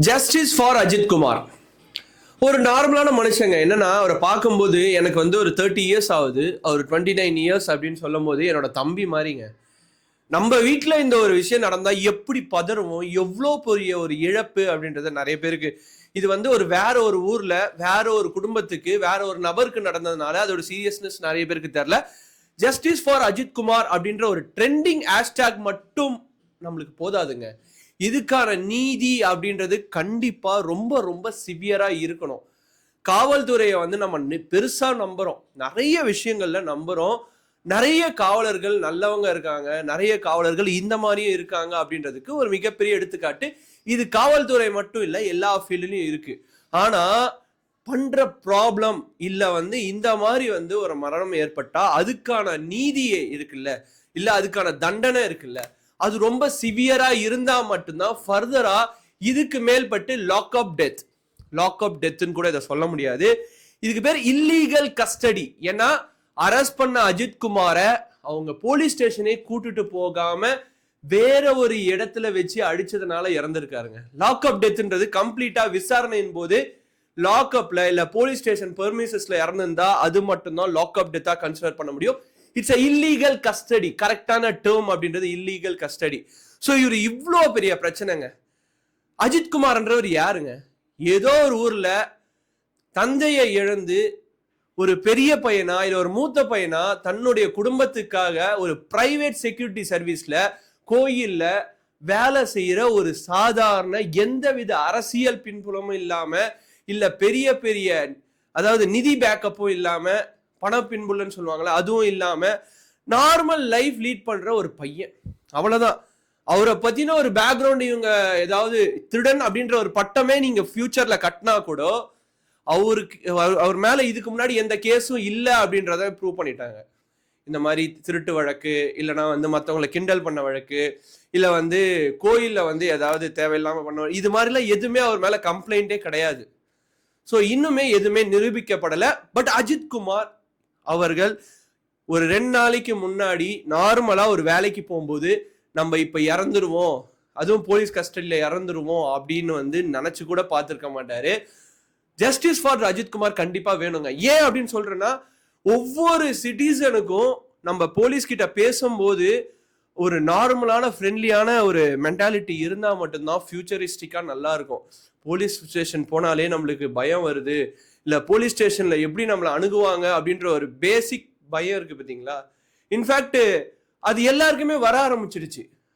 Justice for Ajith Kumar. ஒரு நார்மலான மனுஷங்க. என்னன்னா, அவரை பார்க்கும்போது எனக்கு வந்து ஒரு 30 இயர்ஸ் ஆகுது. அவர் 29 இயர்ஸ் அப்படின்னு சொல்லும் போது என்னோட தம்பி மாதிரிங்க. நம்ம வீட்டில் இந்த ஒரு விஷயம் நடந்தா எப்படி பதறுவோம், எவ்வளோ பெரிய ஒரு இழப்பு அப்படின்றது நிறைய பேருக்கு. இது வந்து வேற ஒரு ஊர்ல வேற ஒரு குடும்பத்துக்கு வேற ஒரு நபருக்கு நடந்ததுனால அதோட சீரியஸ்னஸ் நிறைய பேருக்கு தெரியல. ஜஸ்டிஸ் ஃபார் அஜித் குமார் அப்படின்ற ஒரு ட்ரெண்டிங் ஹேஷ்டேக் மட்டும் நம்மளுக்கு போதாதுங்க. இதுக்கான நீதி அப்படின்றது கண்டிப்பா ரொம்ப ரொம்ப சிவியரா இருக்கணும். காவல்துறையை வந்து நம்ம பெருசா நம்புறோம், நிறைய விஷயங்கள்ல நம்புறோம். நிறைய காவலர்கள் நல்லவங்க இருக்காங்க, நிறைய காவலர்கள் இந்த மாதிரியே இருக்காங்க அப்படின்றதுக்கு ஒரு மிகப்பெரிய எடுத்துக்காட்டு இது. காவல்துறை மட்டும் இல்ல, எல்லா ஃபீல்ட்லயும் இருக்கு. ஆனா பண்ற ப்ராப்ளம் இல்ல இந்த மாதிரி ஒரு மரணம் ஏற்பட்டா அதுக்கான நீதியே இருக்குல்ல, இல்ல அதுக்கான தண்டனை இருக்குல்ல, அது ரொம்ப சிவியரா இருந்தா மட்டும்தான் ஃபர்தரா இதுக்கு மேல்பட்டு லாக் அப் டெத்ன்னு கூட இதை சொல்ல முடியாது. இதுக்கு பேர் இல்லீகல் கஸ்டடி. ஏன்னா அரெஸ்ட் பண்ண அஜித் குமாரை அவங்க போலீஸ் ஸ்டேஷனே கூட்டிட்டு போகாம வேற ஒரு இடத்துல வச்சு அடிச்சதுனால இறந்திருக்காருங்க. லாக் அப் டெத்ன்றது கம்ப்ளீட்டா விசாரணையின் போது லாக் அப்ல இல்ல போலீஸ் ஸ்டேஷன் பெர்மிசஸ்ல இறந்திருந்தா அது மட்டும்தான் லாக் அப் டெத்தா கன்சிடர் பண்ண முடியும். It's illegal custody. கரெக்டான டேர்ம் அப்படின்றது இல்லீகல் கஸ்டடி. ஸோ இவர் இவ்வளோ பெரிய பிரச்சனைங்க. அஜித் குமார்ன்றவர் யாருங்க? ஏதோ ஒரு ஊர்ல தந்தையை இழந்து ஒரு பெரிய பையனா இல்ல ஒரு மூத்த பையனா தன்னுடைய குடும்பத்துக்காக ஒரு பிரைவேட் செக்யூரிட்டி சர்வீஸ்ல கோயில்ல வேலை செய்யற ஒரு சாதாரண எந்தவித அரசியல் பின்புலமும் இல்லாம இல்ல பெரிய பெரிய அதாவது நிதி பேக்கப்பும் இல்லாம பண பின்புலன்னு சொல்லுவாங்களா அதுவும் இல்லாம நார்மல் லைஃப் லீட் பண்ற ஒரு பையன். அவ்வளவுதான். அவரை பத்தின ஒரு பேக்ரவுண்ட் இவங்க ஏதாவது திருடன் அப்படின்ற ஒரு பட்டமே நீங்க ஃபியூச்சர்ல கட்டினா கூட அவர் மேல இதுக்கு முன்னாடி எந்த கேஸும் இல்லை அப்படின்றத ப்ரூவ் பண்ணிட்டாங்க. இந்த மாதிரி திருட்டு வழக்கு இல்லைன்னா மற்றவங்களை கிண்டல் பண்ண வழக்கு இல்ல கோயில்ல ஏதாவது தேவையில்லாம பண்ண இது மாதிரிலாம் எதுவுமே அவர் மேல கம்ப்ளைண்டே கிடையாது. ஸோ இன்னுமே எதுவுமே நிரூபிக்கப்படல. பட் அஜித் குமார் அவர்கள் ஒரு 2 நாளைக்கு முன்னாடி நார்மலா ஒரு வேலைக்கு போகும்போது நம்ம இப்ப இறந்துருவோம், அதுவும் போலீஸ் கஸ்டடியில இறந்துருவோம் அப்படின்னு நினைச்சு கூட பார்த்திருக்க மாட்டாரு. ஜஸ்டிஸ் ஃபார் அஜித் குமார் கண்டிப்பா வேணுங்க. ஏன் அப்படின்னு சொல்றேன்னா, ஒவ்வொரு சிட்டிசனுக்கும் நம்ம போலீஸ் கிட்ட பேசும்போது ஒரு நார்மலான ஃப்ரெண்ட்லியான ஒரு மென்டாலிட்டி இருந்தா மட்டும்தான் ஃபியூச்சரிஸ்டிக்கா நல்லா இருக்கும். போலீஸ் ஸ்டேஷன் போனாலே நம்மளுக்கு பயம் வருது, இல்ல போலீஸ் ஸ்டேஷன்ல எப்படி நம்மளை அணுகுவாங்க அப்படின்ற ஒரு பேசிக் பயம் இருக்கு பாத்தீங்களா. இன்ஃபேக்ட் அது எல்லாருக்குமே வர ஆரம்பிச்சிடுச்சு.